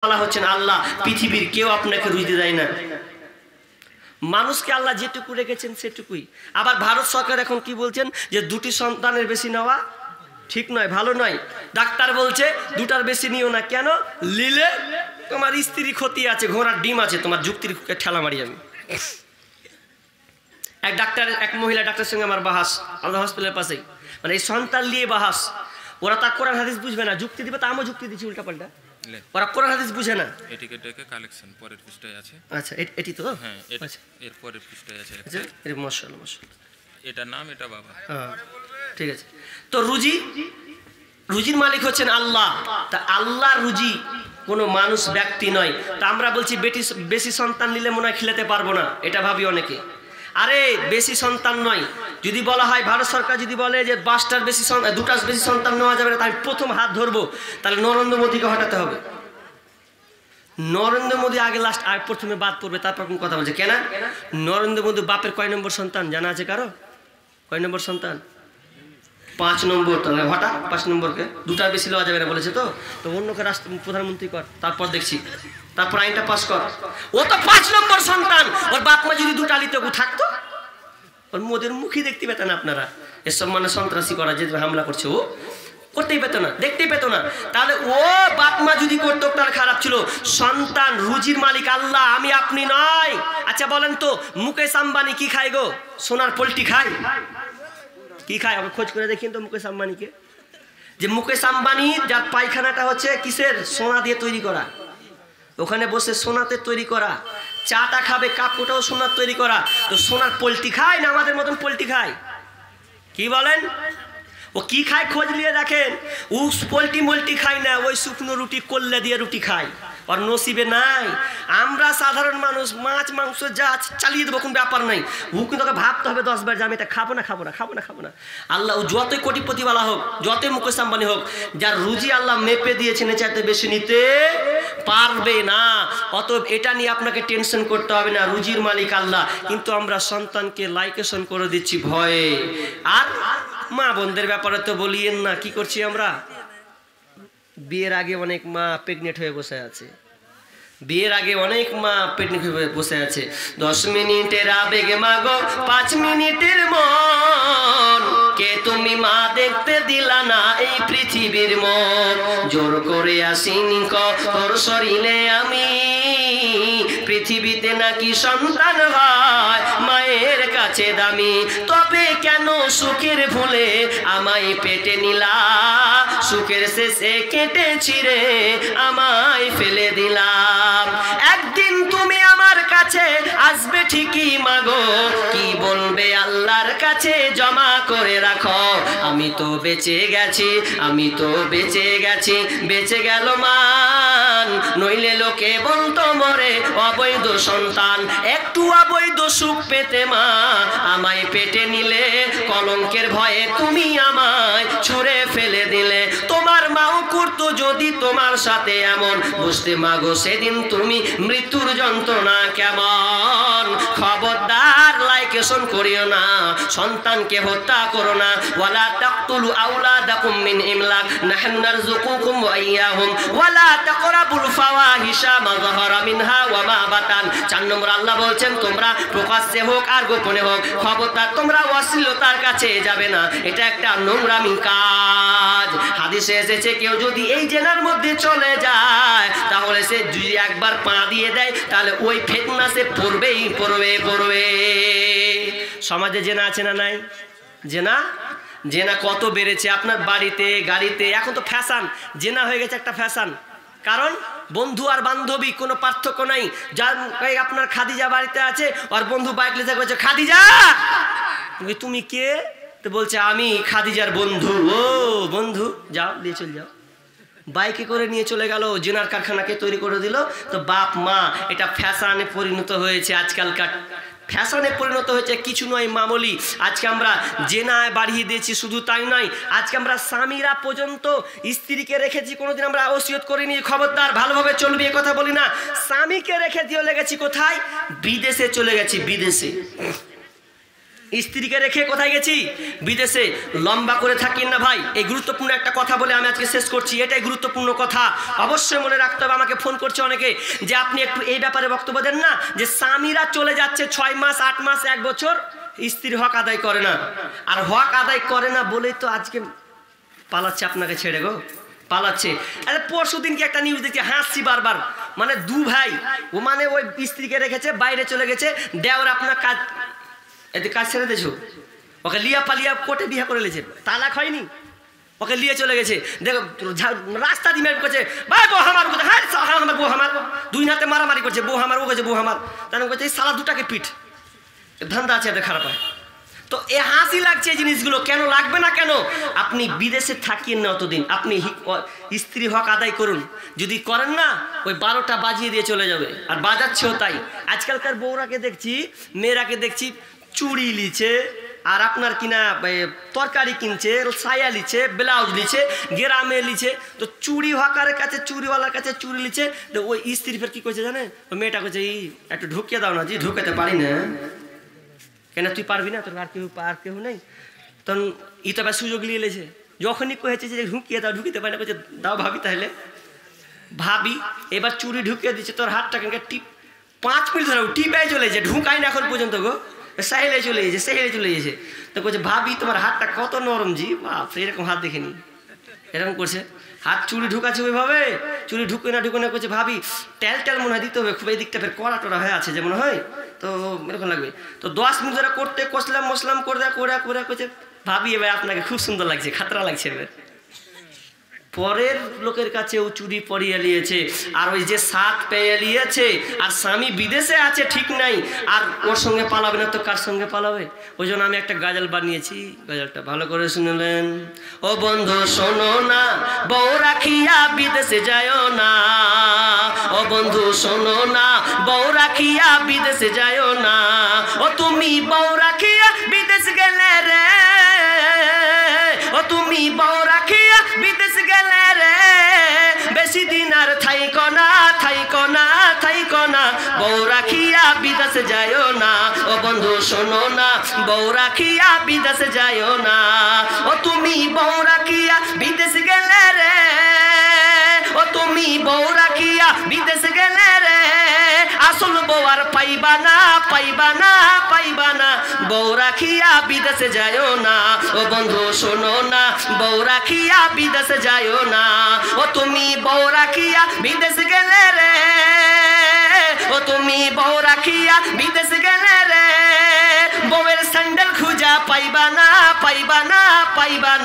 আল্লাহ হচ্ছেন আল্লাহ, পৃথিবীর কেউ আপনাকে রুজি দেয় না। মানুষকে আল্লাহ যেটুকু রেখেছেন সেটুকুই। আবার ভারত সরকার এখন কি বলছেন যে দুটি সন্তানের বেশি নেওয়া ঠিক নয়, ভালো নয়। ডাক্তার বলছে দুটার বেশি নিও না। কেন? নিলে তোমার স্ত্রী ক্ষতি আছে, ঘোড়ার ডিম আছে, তোমার যুক্তির ঠেলা মারি আমি। এক মহিলা ডাক্তারের সঙ্গে আমার বাহাস, আলাদা হসপিটালের পাশেই, মানে এই সন্তান নিয়ে বাহাস। ওরা তা কোরআন হাদিস বুঝবে না, যুক্তি দিবে, তা আমিও যুক্তি দিচ্ছি উল্টা পাল্টা। ওরা কোরআন হাদিস বুঝে না। এটিকে কালেকশন পরের পৃষ্ঠায় আছে। আচ্ছা, এটি তো হ্যাঁ, এর পরের পৃষ্ঠায় আছে। আচ্ছা, এর মাশাআল্লাহ মাশাআল্লাহ, এটা নাম, এটা বাবা। হ্যাঁ ঠিক আছে। তো রুজির মালিক হচ্ছেন আল্লাহ। তা আল্লাহ রুজি কোনো মানুষ ব্যক্তি নয়। তা আমরা বলছি বেশি সন্তান নিলে মনে হয় খিলাতে পারবো না, এটা ভাবি অনেকে। আরে বেশি সন্তান নয়, যদি বলা হয় ভারত সরকার যদি বলে যে 5টার বেশি দুটার বেশি সন্তান নেওয়া যাবে না, তাই প্রথম হাত ধরবো, তাহলে নরেন্দ্র মোদীকে হটাতে হবে। নরেন্দ্র মোদী আগে লাস্ট আর প্রথমে বাদ পড়বে, তারপর কোন কথা বলছে। কেন? নরেন্দ্র মোদী বাপের কয় নম্বর সন্তান জানা আছে কারো? কয় নম্বর সন্তান? 5 নম্বর। তাহলে হঠাৎ 5 নম্বরকে দুটার বেশি লওয়া যাবে না বলেছে। তো অন্যকে প্রধানমন্ত্রী কর, তারপর দেখছি, তারপর আইনটা পাস কর। ও তো 5 নম্বর সন্তান, ওর বাপ মা যদি দুটা লিতে থাকতো, ওর মোদের মুখই দেখতে পেতেন আপনারা। এসব মানে সন্ত্রাসী করা, যে হামলা করছে ও করতেই পেত না, দেখতেই পেত না। তাহলে ও বাপ মা যদি করতো তার খারাপ ছিল। সন্তান রুজির মালিক আল্লাহ, আমি আপনি নয়। আচ্ছা বলেন তো, মুকেশ আম্বানি কি খায় গো? সোনার পোল্ট্রি খায়? কি খায়? আমি খোঁজ করে দেখিন তো মুকেশ আম্বানিকে। যে মুকেশ আম্বানি যার পায়খানাটা হচ্ছে কিসের? সোনা দিয়ে তৈরি করা। ওখানে বসে সোনাতে তৈরি করা, চাটা খাবে কাপটাও সোনার তৈরি করা। তো সোনার পোল্ট্রি খায় না আমাদের মতন পোল্ট্রি খায়? কি বলেন? ও কি খায় খোঁজ নিয়ে দেখেন। ও পোল্ট্রি মোল্ট্রি খায় না, ওই শুকনো রুটি কল্লা দিয়ে রুটি খায়। আর নসিবে নাই। আমরা সাধারণ মানুষ মাছ মাংস যা চালিয়ে দেবো, কোনো ব্যাপার নাই। ও কিন্তু ওকে ভাবতে হবে 10 বার যে আমি এটা খাবো না, খাবো না, খাবো না, খাবো না। আল্লাহ যতই কোটিপতিওয়ালা হোক, যতই মুকেশ আম্বানি হোক, যার রুজি আল্লাহ মেপে দিয়েছেন এ চাইতে বেশি নিতে পারবে না। অতএব এটা নিয়ে আপনাকে টেনশন করতে হবে না, রুজির মালিক আল্লাহ। কিন্তু আমরা সন্তানকে লাইকেশন করে দিচ্ছি ভয়ে। আর মা বোনদের ব্যাপারে তো বলিয়েন না, কি করছি আমরা? বিয়ের আগে অনেক মা প্রেগনেন্ট হয়ে বসে আছে। বিয়ের আগে অনেক মা প্রেগনেন্ট হয়ে বসে আছে। 10 মিনিটের আবেগে মাগো 5 মিনিটের মন, কে তুমি মা দেখতে দিলা না এই পৃথিবীর মন। জোর করে আসিনি তোর শরীরে আমি, পৃথিবীতে নাকি সন্তান হয় মায়ের কাছে দামি। তবে কেন সুখের ভুলে আমায় পেটে নিলা, সুখের শেষে কেটে ছিঁড়ে আমায় ফেলে দিলাম। একদিন তুমি আমার কাছে আসবে ঠিকই মাগো, কি বলবে আল্লাহর কাছে জমা করে রাখো। আমি তো বেঁচে গেছি, আমি তো বেঁচে গেছি, বেঁচে গেল মান। নইলে লোকে বলতো মরে অবৈধ সন্তান। একটু অবৈধ সুখ পেতে মা আমায় পেটে নিলে, কলঙ্কের ভয়ে তুমি আমায় ছুঁড়ে ফেলে দিলে। তোমার মাও করতো যদি তোমার সাথে এমন, বুঝতে মাগো সেদিন তুমি মৃত্যুর যন্ত্রণা কেমন। খবরদার লাইকেশন করিও না, সন্তানকে হত্যা করো না। ওয়ালা তাকতুলু আওলাদাকুম মিন ইমলাক, নাহনু নারযুকুকুম ওয়া ইয়্যাহুম, ওয়ালা তাকরাবুল ফাওয়াহিশা মা যাহারা মিনহা ওয়া মা বাতান। 4 নম্বর আল্লাহ বলছেন তোমরা প্রকাশ্যে হোক আর গোপনে হোক, খবরদার তোমরা অশ্লীলতার কাছে যাবে না, এটা একটা নোংরামি কাজ। হাদিসে এসেছে কেউ যদি এই জেনার মধ্যে চলে যায়, তাহলে সে যদি একবার পা দিয়ে দেয়, তাহলে ওই ফিতনা সে পড়বেই পড়বে। সমাজে জেনা আছে না নাই? জেনা কত বেড়েছে আপনার বাড়িতে গাড়িতে। এখন তো ফ্যাশন, জেনা হয়ে গেছে একটা ফ্যাশন। কারণ বন্ধু আর বান্ধবী কোনো পার্থক্য নাই। যার আপনার খাদিজা বাড়িতে আছে, আর বন্ধু বাইক লেজা করছে, খাদিজা তুমি কে? তো বলছে আমি খাদিজার বন্ধু। ও বন্ধু, যাও দিয়ে চলে যাও। বাইকে করে নিয়ে চলে গেল, জেনার কারখানাকে তৈরি করে দিল। তো বাপ মা, এটা ফ্যাশনে পরিণত হয়েছে। আজকালকার ফ্যাশনে পরিণত হয়েছে, কিছু নয় মামুলি। আজকে আমরা জেনায় বাড়িয়ে দিয়েছি। শুধু তাই নয়, আজকে আমরা স্বামীরা পর্যন্ত স্ত্রীকে রেখেছি, কোনোদিন আমরা ওসিয়ত করিনি খবরদার ভালোভাবে চলবি, এ কথা বলি না। স্বামীকে রেখে দিয়ে লেগেছি কোথায়? বিদেশে চলে গেছি, বিদেশে। স্ত্রীকে রেখে কোথায় গেছি? বিদেশে। লম্বা করে থাকেন না ভাই। এই গুরুত্বপূর্ণ একটা কথা বলে আমি আজকে শেষ করছি, এটাই গুরুত্বপূর্ণ কথা, অবশ্যই মনে রাখতে হবে। আমাকে ফোন করছে অনেকে যে আপনি একটু এই ব্যাপারে বক্তব্য দেন না, যে স্বামীরা চলে যাচ্ছে 6 মাস 8 মাস 1 বছর, স্ত্রীর হক আদায় করে না। আর হক আদায় করে না বলেই তো আজকে পালাচ্ছে আপনাকে ছেড়ে গো, পালাচ্ছে। আরে পরশু দিনকে একটা নিউজ দেখছি, হাসছি বারবার, মানে 2 ভাই, ও মানে ওই স্ত্রীকে রেখেছে, বাইরে চলে গেছে, দেওর আপনার কাজ এতে কাজ ছেড়ে দিয়েছো, ওকে লিয়া পালিয়া কোর্টে বিয়ে করে নিয়েছে, তালাক হয়নি, ওকে নিয়ে চলে গেছে। দেখো রাস্তা দিয়ে করছে, ভাই বউ আমার, হ্যাঁ আমার বউ আমার, 2 হাতে মারামারি করছে, বউ আমার, ও করছে বউ আমার, তাহলে বলছে এই সালা দুটাকে পিঠ, ধান্দা আছে এদের খারাপ হয়। তো এ হাসি লাগছে এই জিনিসগুলো, কেন লাগবে না কেন? আপনি বিদেশে থাকিয়েন না অতদিন, আপনি স্ত্রী হক আদায় করুন, যদি করেন না ওই 12টা বাজিয়ে দিয়ে চলে যাবে, আর বাজাচ্ছেও তাই। আজকালকার বউরাকে দেখছি, মেয়েরাকে দেখছি চুড়ি লিছে, আর আপনার কিনা তরকারি কিনছে, সায়া লিছে, ব্লাউজ লিছে, গ্রামে লিছে। তো চুড়ি হকারের কাছে, চুড়িওয়ালার কাছে চুড়ি লিছে, তো ওই স্ত্রী ফের কি করছে জানে, ওই মেয়েটা করছে এই একটু ঢুকিয়ে দাও না, জি ঢুকাতে পারি না। কেন তুই পারবি না, তোর আর কেউ নেই? তখন ই তো সুযোগ নিয়ে এলেছে, যখনই কয়েছে যে ঢুকিয়ে দাও, ঢুকিতে পারি না, করছে দাও ভাবি। তাহলে ভাবি এবার চুড়ি ঢুকিয়ে দিচ্ছে, তোর হাতটা কেন টিপ 5 মিনিট ধরে টিপাই চলে যায়, ঢুকাই না এখন পর্যন্ত গো, সাহেলে চলে গেছে, সেহেলে চলে গেছে। তো বলছে ভাবি তোমার হাতটা কত নরম, জি বাপ এরকম হাত দেখিনি, এরকম করছে, হাত চুড়ি ঢুকাচ্ছে ওইভাবে, চুড়ি ঢুকে না করছে ভাবি টেল মনে হয় দিতে হবে, খুব এই দিকটা ফের কড়া টড়া হয়ে আছে যে মনে হয়, তো এরকম লাগবে। তো 10 মিনিট ধরে করতে কষলাম করে করছে ভাবি এবার আপনাকে খুব সুন্দর লাগছে, খাতরা লাগছে। এবার পরের লোকের কাছে ও চুরি পরিয়ে নিয়েছে, আর ওই যে সাত পেয়ে নিয়েছে, আর স্বামী বিদেশে আছে ঠিক নাই, আর ওর সঙ্গে পালাবে না তো কার সঙ্গে পালাবে? ওই জন্য আমি একটা গাজাল বানিয়েছি, গাজালটা ভালো করে শুনলেন। ও বন্ধু শোনো না, বউ রাখিয়া বিদেশে যায় না, ও বন্ধু শোনো না, বউ রাখিয়া বিদেশে যায় না, ও তুমি বউ রাখিয়া বিদেশ গেলে রে, ও তুমি বউ রাখিয়া বিদেশ গেলে রে, বেশি দিন আর থাইকো না, বউ রাখিয়া বিদেশ যায় না, ও বন্ধু শোনো না, বউ রাখিয়া বিদেশ যায় না, ও তুমি বউ রাখিয়া বিদেশ গেলে রে, ও তুমি বউ রাখিয়া বিদেশ গেলে রে, আসল বউ আর পাইবা না, বউ রাখিয়া বিদেশে যায় না, ও বন্ধু শোনো না, বউ রাখিয়া বিদেশে যায় না, ও তুমি বউ রাখিয়া বিদেশ গেলে রে, ও তুমি বউ রাখিয়া বিদেশ গেলে রে, বউয়ের স্যান্ডেল খুঁজা পাইবা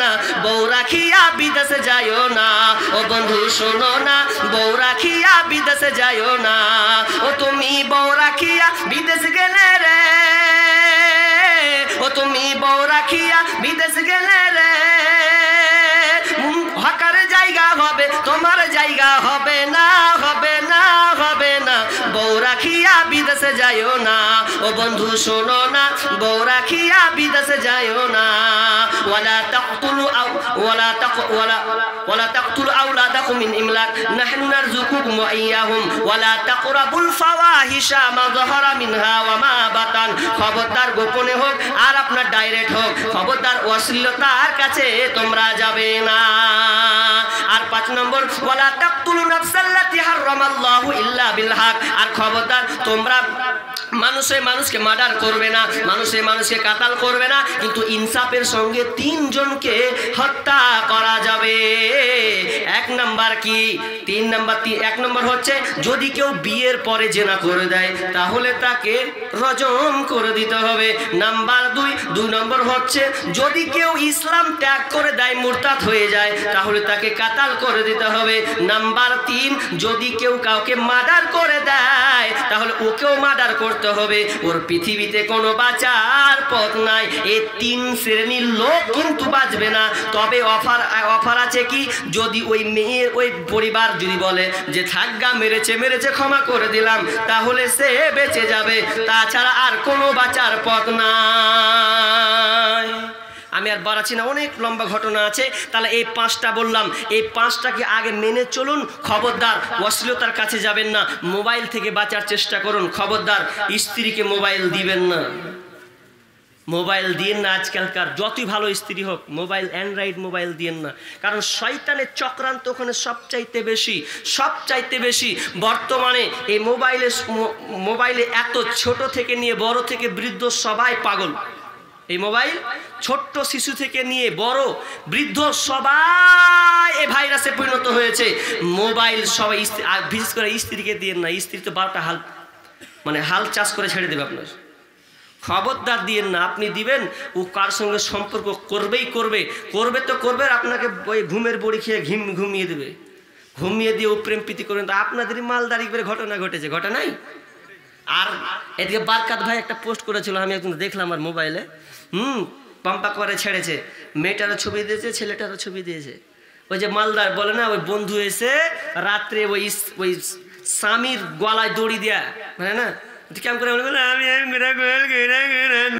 না, বউ রাখিয়া বিদেশে যায় না, ও বন্ধু শোনো না, বউ রাখিয়া বিদেশে যায় না, ও তুমি বউ রাখিয়া বিদেশ গেলে রে, ও তুমি বউ রাখিয়া বিদেশ গেলে রে, হকার জায়গা হবে তোমার জায়গা হবে না, বউ রাখিয়া বিদেশে যায় না, ও বন্ধু শোনো না, বউ রাখিয়া বিদেশে যায় না, ওয়ালা তাকতুলু আওলাদাকুম মিন ইমলাক নাহনু নারযুকুকুম ওয়া ইয়্যাহুম ওয়ালা তাকরাবুল ফাওয়াহিশা মা যাহারা মিনহা ওয়া মা বাতান। খবরদার গোপনে হোক আর আপনার ডাইরেক্ট হোক, খবরদার অশ্লীলতার কাছে তোমরা যাবে না। আর 5 নম্বর, ওয়ালা তাকতুলু নাফসাল্লাতী হারামাল্লাহু ইল্লা বিল হক। আর খবরদার তোমরা মানুষকে মার্ডার করবে না, মানুষকে কাতাল করবে না, কিন্তু ইনসাফের সঙ্গে 3 জনকে হত্যা করা যাবে। 1 নাম্বার কি? 1 নম্বর হচ্ছে যদি কেউ বিয়ের পরে জেনা করে দেয় তাহলে তাকে রজম করে দিতে হবে। নাম্বার 2 নম্বর হচ্ছে যদি কেউ ইসলাম ত্যাগ করে দেয়, মুরতাদ হয়ে যায়, তাহলে তাকে কাতাল করে দিতে হবে। নাম্বার 3 যদি কেউ কাউকে মার্ডার করে দেয় তাহলে ওকেও মার্ডার করতে হবে, ওর পৃথিবীতে কোনো বাঁচার পথ নাই। এই 3 শ্রেণীর লোক কিন্তু বাঁচবে না। তবে অফার আছে কি? যদি ওই মেয়ের ওই পরিবার যদি বলে যে থাকগা মেরেছে ক্ষমা করে দিলাম, তাহলে সে বেঁচে যাবে, তাছাড়া আর কোনো বাঁচার পথ নাই। আমি আর বাড়াচ্ছি না, অনেক লম্বা ঘটনা আছে। তাহলে এই 5টা বললাম, এই 5টাকে আগে মেনে চলুন। খবরদার অশ্লীলতার কাছে যাবেন না, মোবাইল থেকে বাঁচার চেষ্টা করুন। খবরদার স্ত্রীকে মোবাইল দিবেন না। মোবাইল দিয়েন না, আজকালকার যতই ভালো স্ত্রী হোক মোবাইল অ্যান্ড্রয়েড মোবাইল দিয়েন না, কারণ শয়তানের চক্রান্ত ওখানে সবচাইতে বেশি। বর্তমানে এই মোবাইলে এত ছোট থেকে নিয়ে বড় থেকে বৃদ্ধ সবাই পাগল। এই মোবাইল ছোট্ট শিশু থেকে নিয়ে বড় বৃদ্ধ সবাই এই ভাইরাসে পরিণত হয়েছে। মোবাইল সবাই, বিশেষ করে স্ত্রীকে দিয়েন না, স্ত্রী তো 12টা হাল চাষ করে ছেড়ে দেবে আপনার। খবরদার দিয়েন না, আপনি দিবেন ও কার সঙ্গে সম্পর্ক করবে তো করবে, আপনাকে ওই ঘুমের বড়ি খেয়ে ঘুমিয়ে দিয়ে ও প্রেম প্রীতি করবেন। তো আপনাদেরই মালদারি করে ঘটনা ঘটেছে, ঘটে নাই? আর এদিকে বারকাত ভাই একটা পোস্ট করেছিল, আমি একদম দেখলাম আমার মোবাইলে, পাম্পা করে ছেড়েছে, মেয়েটারও ছবি দিয়েছে, ছেলেটারও ছবি দিয়েছে। ওই যে মালদার বলে না, ওই বন্ধু এসে রাত্রে ওই স্বামীর গলায় দড়ি দেয়া, মানে না কেমন করে আমি